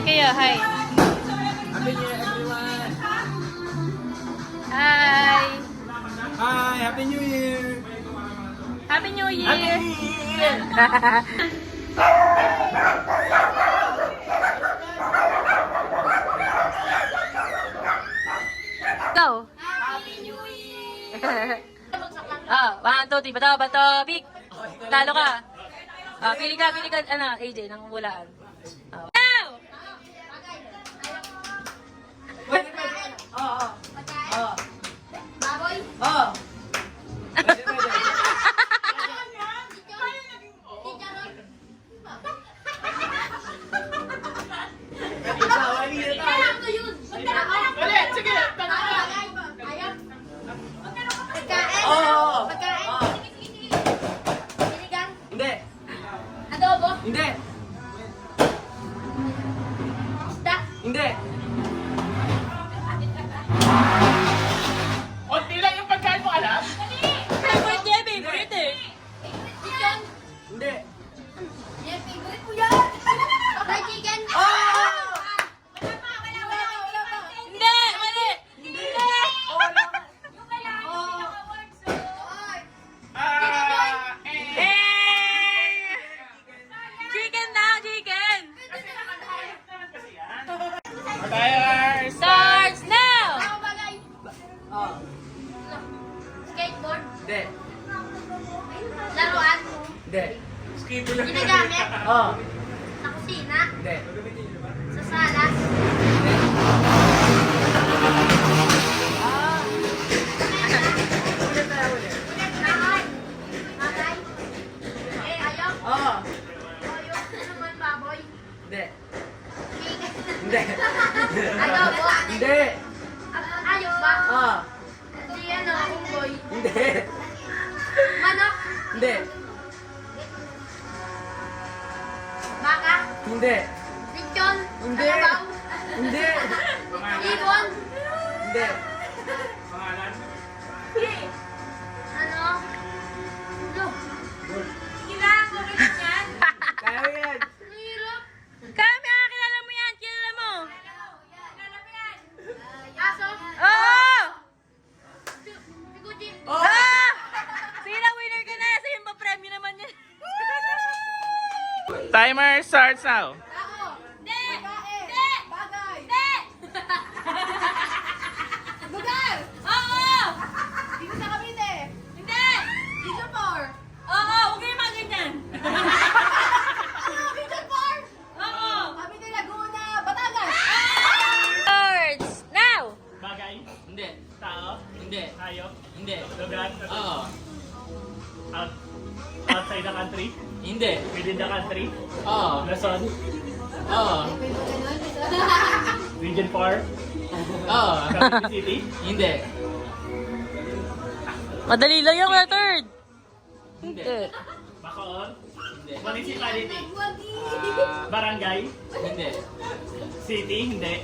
kayo, hi. Happy New Year, everyone! Hi! Hi! Happy New Year! Happy New Year! Happy New Year! Go! Happy New Year! Ah, 1, 2, 3, bato, big! Talo ka! Ah, pili ka, ano, AJ, ng bulaan. Oh. Go! Pwede. Oo. Oo. Baboy? Oo. Pwede. Alam ko yun. Ulit, sige. Ayaw. Pagkain? Oo. Pagkain? Oo. Sinigang? Hindi. Adobo? Hindi. Isda? Hindi. Unti lang yung pagkain mo, alam? Favorite niya, favorite eh. Chicken? Hindi. Yan, favorite ko yan. Fried chicken? Oh! Hindi! Mali! Hindi. Oh, wala. Eh! Chicken na, chicken! Tires! Starts now! Ako bagay. Oh. Skateboard? Hindi. Laruan? Hindi. Skip lang. Ginagamit? Oh. Sa kusina? Hindi. Sa sala? Ulit tayo ulit. Nakay? Nakay? Eh, ayaw? Oh. Ayaw. Ano naman, baboy? Hindi. Chicken? Hindi. Adobo? Hindi. Ayos ba? Oh. Hindi ano, unggoy. Hindi. Manok? Hindi. Baka? Hindi. Lechon? Hindi. Kalabaw? Hindi. Ibon? Hindi. Ano? Ulo? Kailangan ko rin yan. Kaya mo yan. Ano hirap? Kami, kilala mo yan, kilala mo. Aso? Oh! Siguchi? Oh! Ah! Sige na, winner ka na. Sa yung pa-premyo naman yan. Timer starts now. Ako? Hindi! Hindi! Bagay! Hindi! Lugar! Oo! Dito sa Cavite! Hindi! Vision 4! Oo, huwag kayo mga ganyan. Ano? Vision 4! Oo! Cavite, Laguna, Batangas! Starts now! Bagay? Hindi. Tao? Hindi. Hayop? Hindi. Lugar? Oo. Outside the country? Hindi. Within the country? Oo. Luzon? Oo. Region 4? Oo. Cavite City? Hindi. Madali lang yung third. Hindi. Bacoor? Hindi. Municipality? Barangay? Hindi. City? Hindi.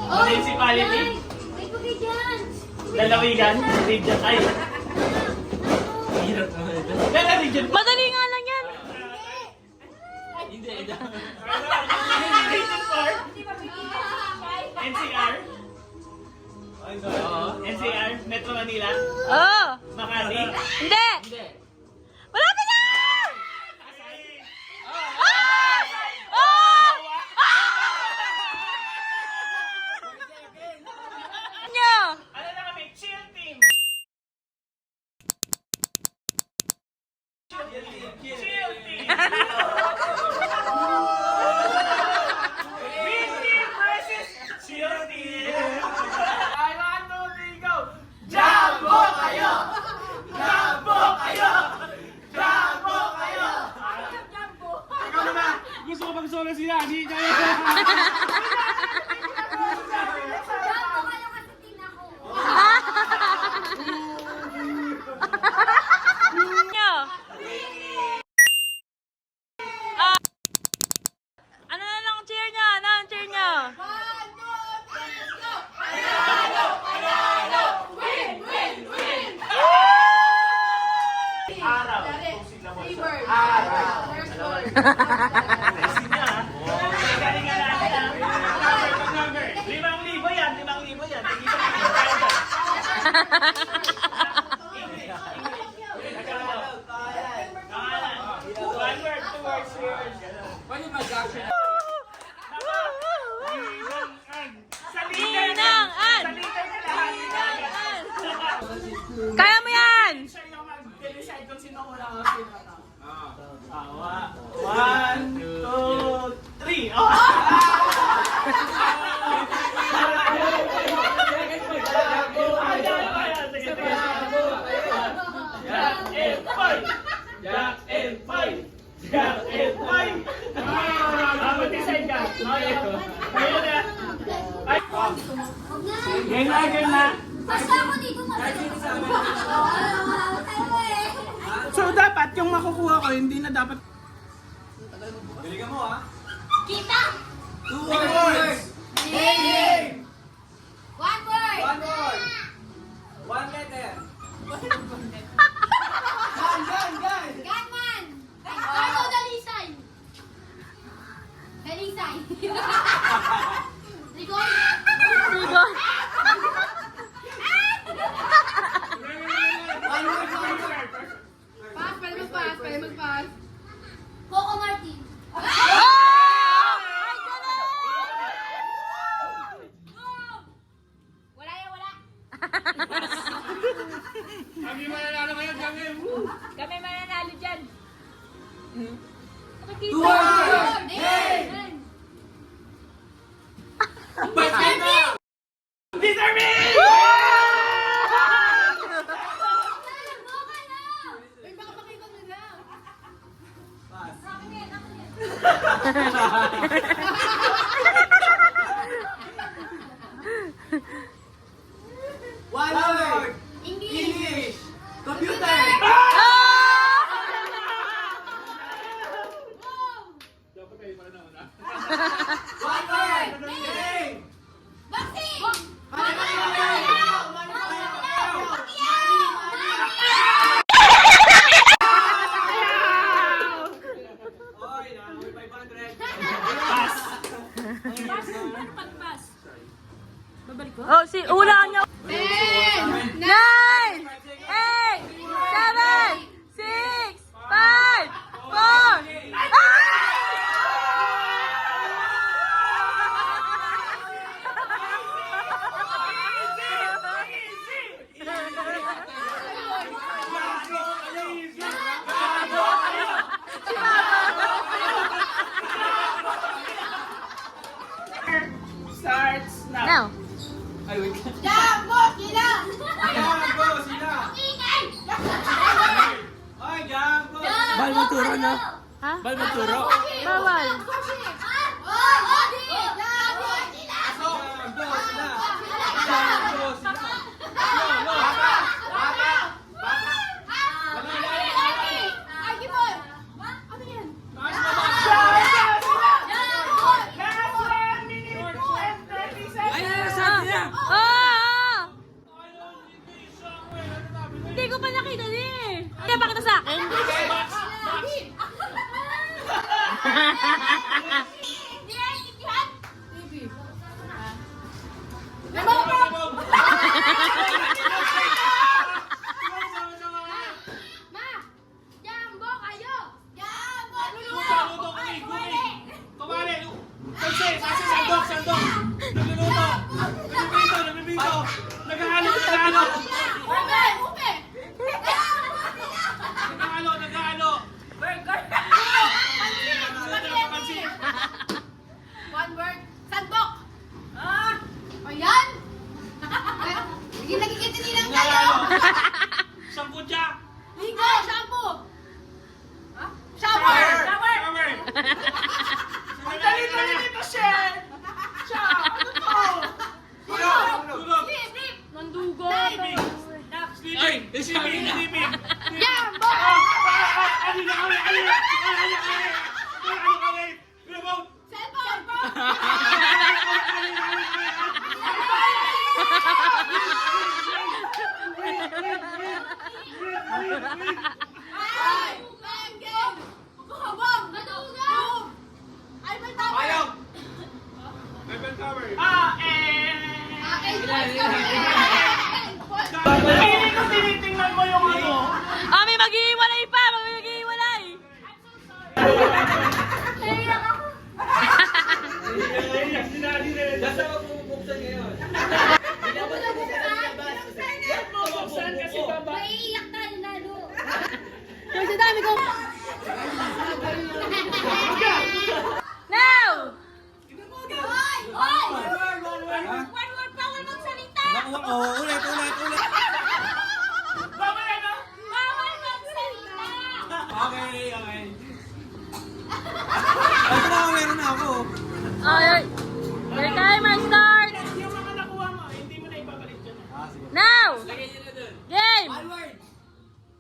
Municipality? May bagay dyan! Lalawigan? Region? Ay! Hirap naman ito. Pero region 4? Madali nga lang yan. Hindi. Region 4? NCR? Oo. NCR? Metro Manila? Oo! Makati? Hindi! Hindi. Malapit na! Pasay? Ah! Ah! Nyo! Ano na kami? Chill team! Chill team! Win team versus chill team! I want to go! Jumbo kayo! Jumbo kayo! Jumbo kayo! Ikaw naman! Gusto ko mag-solo sila! Hindi kayo! Jumbo kayo kasi tinako! Nyo! Ah! Ano na lang ang cheer nyo? Ano ang cheer nyo? 1, 2, 3, let's go! Araw! Favor! Araw! First word! Ayusin niya, ha? Galingan natin, ha? One word, two words, three words. Pwede mag-action? Ninang-an! Salitan na lahat. Kaya mo yan! Siya yung mag-decide kung sino una o sino na. One, two, three. Oh! Jack and fight! Jack and fight! Jack and fight! Mag-decide ka. Okay. Kayo na. Ay! Game na, game na. Basta ako dito So dapat yung makukuha ko, hindi na dapat... Kita! Two words! Name! One word! One letter! Gunman! Carlo Dalisay! Dalisay! Rigor! Rigor! Pass, pwede mag-pass. Coco Martin. Ay, galing! Wala yan, wala. Kami mananalo ngayon, kami! Kami mananalo dyan. Two words! Name! Determine! Uy, baka makita mo na. One word! English! Computer! One word! Name! Boxing! Oh, si ulang niya. 10! 9, 8, 7, 6, 5, 4. Starts now. Now. Ay, wait. Jambo! Sila! Jambo, sila! Ingay! Ay, Jambo! Bal magturo, no? Ha? Bal magturo. Bawal. Jambo! Sila! Jambo, sila! Jambo, sila! Bata! Bata! Bata! Last 1 minute and 30 seconds! Ay, nasabi niya! Ah! Hindi ko pa nakita din eh. Kaya pakita sa akin. Jambo kayo! Jambo! Luto, gumi! Kumari! Kasi, sandok! Nagluluto! Nagbibito! Naghahalo! Upe! Upe! Naghahalo! One word. Sandok! Ayan! Sige, nagkikitinilang kayo! Sangkutya! Ligo! Shampoo! Shower! Shower! Ang dali-dali nito, Shen! Siya! Ano to? Tulog! Sleep! Nandugo. Sleeping! Sleeping! Jambo! Alina! Remote! Cellphone! Ay! Langgeng! Habang! Nadugaw! Ay, may tama! Payong! Akin! Hey!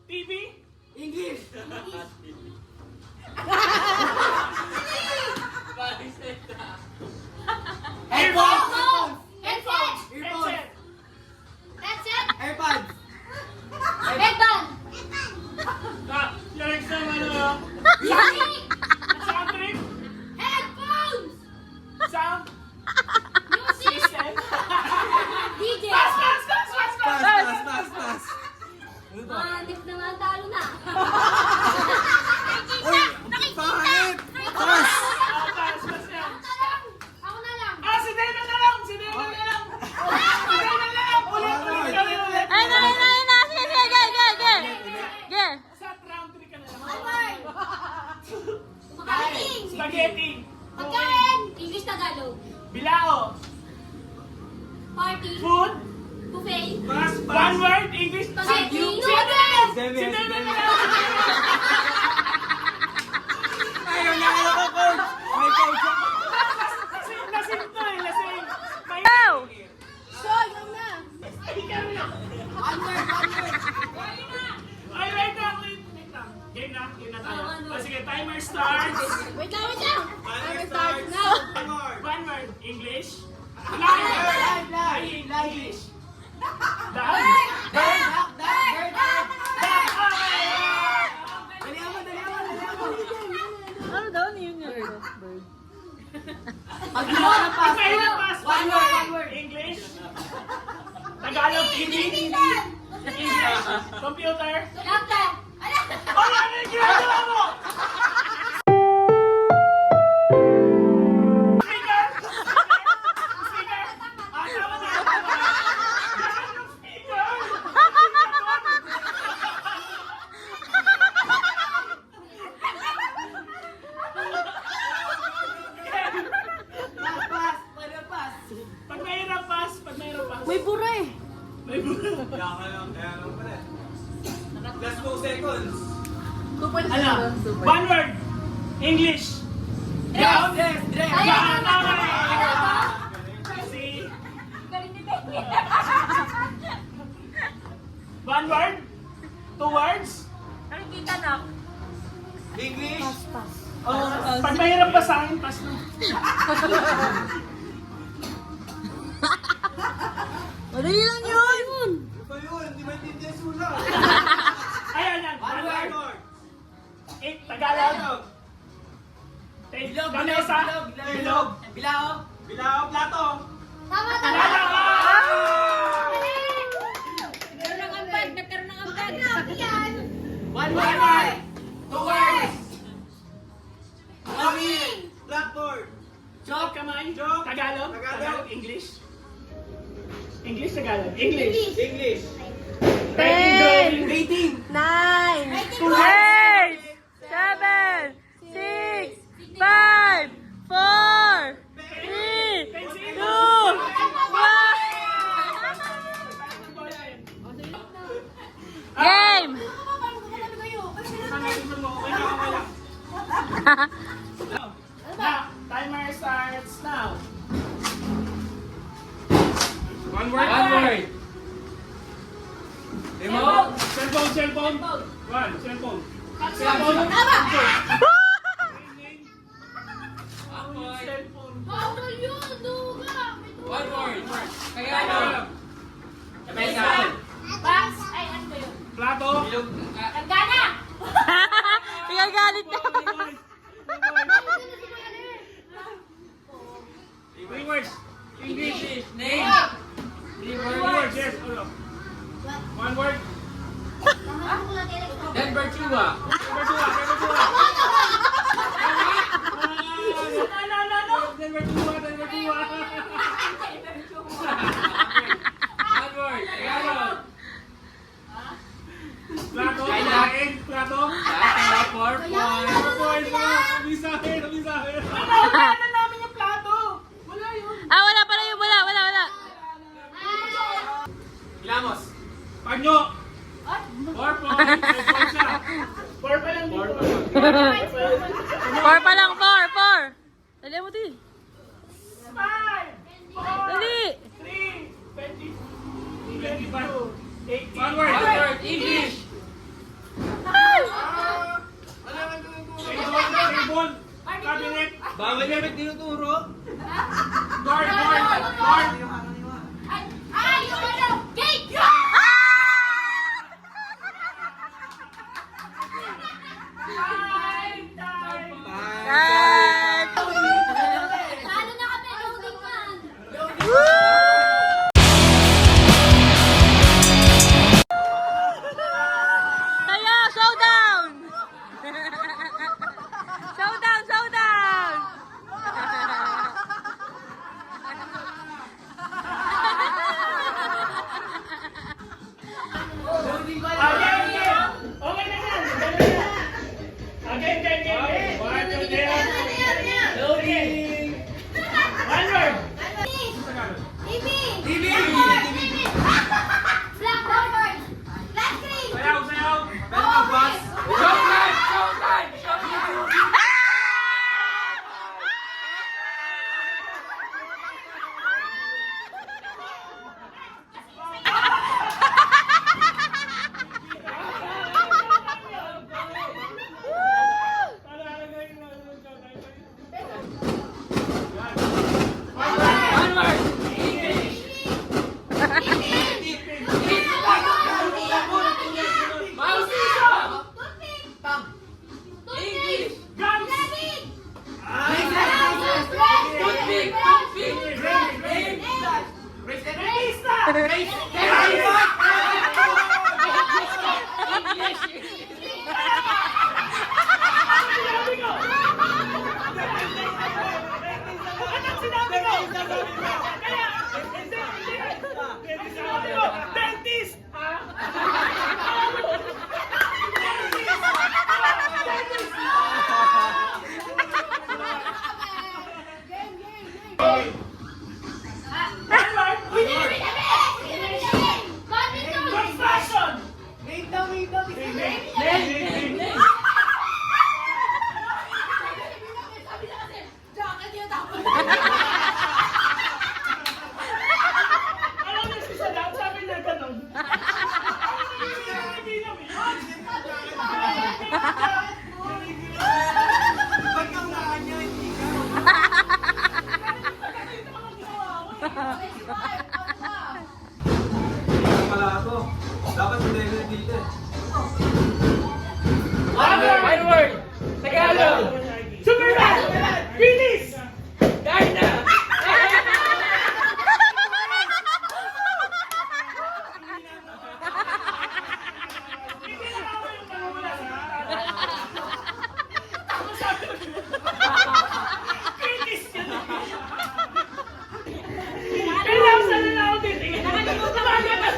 TV. English. Headphones. Headset. Headset. Headset. AirPods. Headband. Yung exam ano? Music. Sound trip. Headphones. Sound Music. system. DJ. Pass. Pass. Ano ba? Hanip na nga, talo na. Uy! Pangit! Pass! Pass yan. Ako na lang. Si Dana na lang. Si Dana na lang. Ulit. Ay na. Sige. Ge. Sa round 3 ka na lang. Forward. Makakating. Spaghetti. Pagkain. English Tagalog. Bilao. Party. Food. Buffet. One word. English. Spaghetti. Si Noodles. Dana na lang. Ayaw na ako, coach! May coach ako! Lasing to eh. Lasing. May... Go! Ay, wait lang. Game na tayo. Sige, timer starts. Wait lang. Timer starts now. One word. English. Live. English. Ano daw yun yun? Pass. One word. English. Tagalog. English. Computer. Laptop. Ano yung ginagawa mo? Speaker. Tama na. Speaker. Pag mahirap pass. May bura eh. May bura. Kaya lang pala. Last 2 seconds. Ano? One word. English. Yes! Yes! See? One word? 2 words? Nakikita na. English! Pag mahirap pa sa akin, pass na. Madali lang yun! Ito yun, hindi maintindihan sulat. Ayan lang. One word. Tagalog. Bilog, Gamesa. Bilog. Bilao, plato. Tama. Nagkaroon ng ambag. Yan. One word. 2 words. Kami. Blackboard. Joke kamay. Joke. Tagalog. Tagalog. English. Tagalog. English. English. Ten. Rating. 9, 8, 7, 6, 5, 4, 3, 2, 1. Game! Now, timer starts now. One word. Remote. Cellphone. One, cellphone. Cellphone. Bawal yun. Duga. One word. Kaya lang. Box. Ay, ano ba yun? Plato. Nagana. Pinagalit na. 3 words. English. Name. 3 words. Yes. One word. Denver Chua. Number 2. One word. Tagalog. Plato. Kain. Plato. Four points. Abisahin. Wala na namin yung plato. Wala yun. Wala pala yun. Wala. Ilamos. Panyo. 4 points. 4 pa lang dito. 4 pa lang. 4. Dali mo di. 5, 4, Dali. 3, 20, 25, 18. One word. English. Bawal yan nagtinuturo. Guard, guard, guard. Ay, yung ano? Gate! Time, time. Time! Ano na kami? Loading man. Tayo, showdown! Showdown, showdown! Again, again. Okay na yan. Again, again, again. One, two, three. Loading. One word. TV! TV! Blackboard! Flat screen! Sayaw, sayaw. Welcome, boss. Showtime, showtime, showtime. One word. Mouse. Toothpick! Guns. Lemon! Toothpick, toothpick. Rain, rain. Sinabi ko. Anong sinabi ko? Kaya, hindi. Sinabi ko, dentist. Construction. Alam niyo si Saddam, sabi niya ganun. Hindi namin yun. Ba't kang nakaanya, hindi ka? Pala ako. Dapat sa level dito eh. One word. Tagalog. Superman. Bilis. Darna. Hindi na ako yung pangula sa Bilis yun. Kailangan sana na ako titingin. Nakalimutan ka na.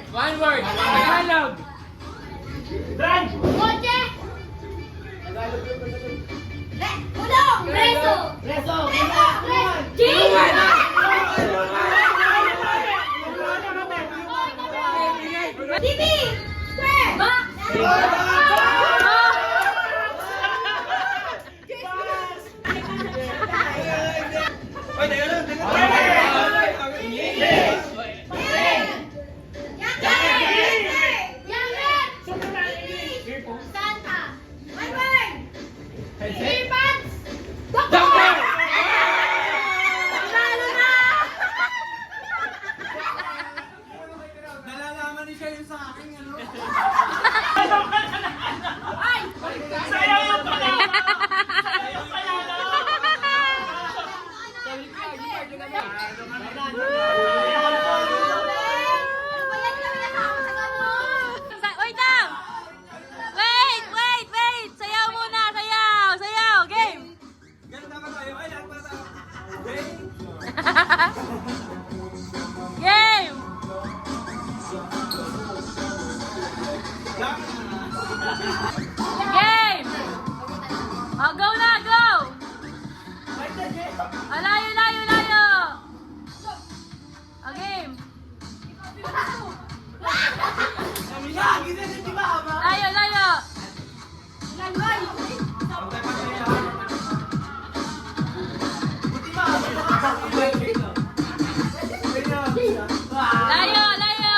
One word. Tagalog. Brand. Kotse! Ulong! Preso! Preso. Cheese! TV! Square! Box! Oy, teka lang, teka lang. Santa! One word! Earbuds! Doctor! Doctor! Lalo na! Nalalaman ni siya yung sa akin, ano? Ay! Sayaw yung panalo. Sayaw yung panalo. Wait lang! Wait! Sayaw muna! Sayaw! Game! Ganun dapat tayo. Ay, lahat pala tayo. Wait. Game! Game! Oh, go na! Go! Layo! Oh, game! Layo! Pantay pa tayo lahat. Layo! Layo.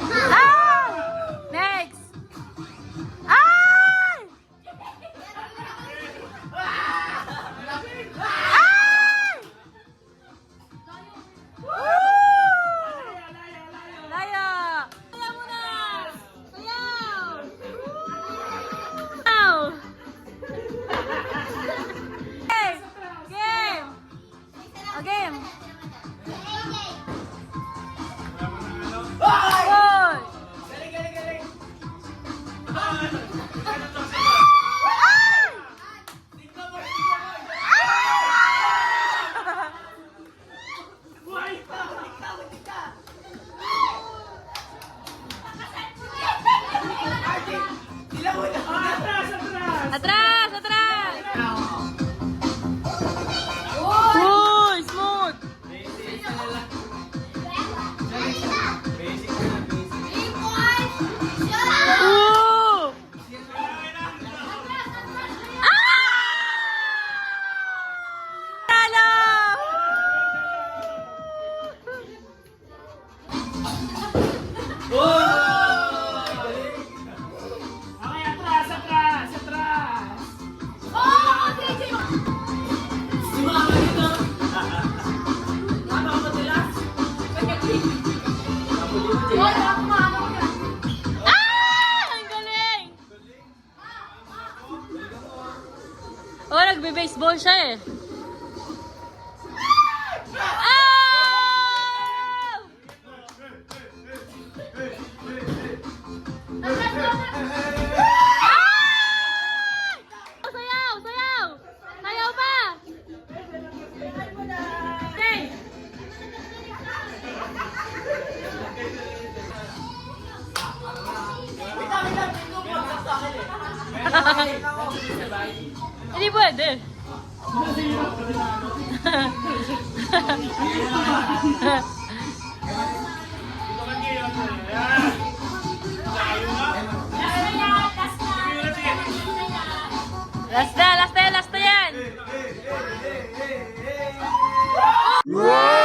Ah! Next! Ay! Ay! Layo! Sayaw muna! Sayaw! Sayaw! Game! Game! O, game! Hoy! Galing, galing, galing. Atras! Atras! Uy! Smooth! Ooh! Talo! Okay, atras, atras, atras. Ah! Ang galing! Oh, nagbe-baseball siya eh. Ah! Ah! Sayaw! Sayaw! Sayaw pa! Okay. Hindi pwede. Last na yan. Woo!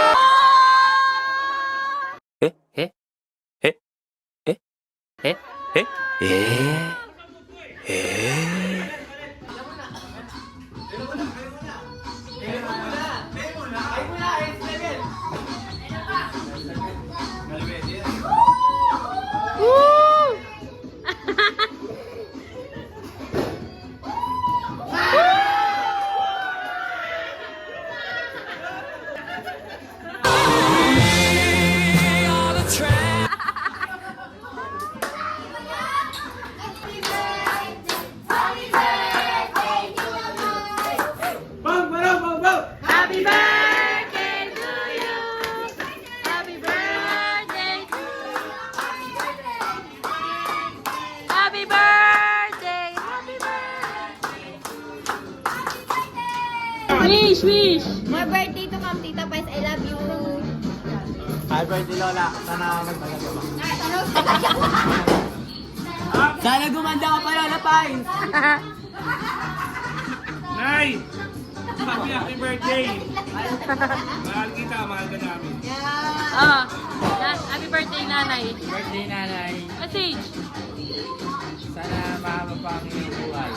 Bang, bang, bang, bang. Happy birthday to you. Happy birthday to you. Happy birthday. Happy birthday. Wish, wish. More birthday to come, Tita Pais. I love you. Happy birthday, Lola. Sana magpaganda ba? Sana gumanda ka pa, Lola Pines. Nay! Happy birthday! Mahal kita, mahal ka namin. Oh, yan. Happy birthday, nanay. Birthday, nanay. Message. Sana mahaba pa ang iyong buhay.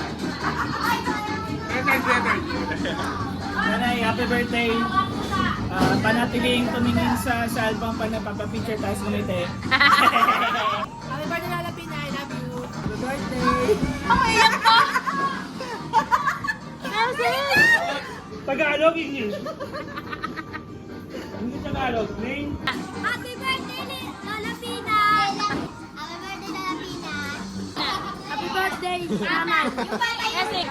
Nanay, happy birthday. Panatiling tumingin sa cellphone pa na papapicture tayo sa ngiti. Happy birthday, Lola Pina. I love you. Happy birthday! Iyak pa. Message. Tagalog, English. Hindi Tagalog. Name? Happy birthday, Lola Pina. Happy birthday, Lola Pina. Happy birthday, Nanay. Message.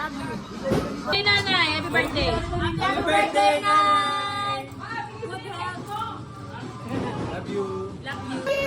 Hey, nanay. Happy birthday. Happy birthday, Nanay. Love you. Love you.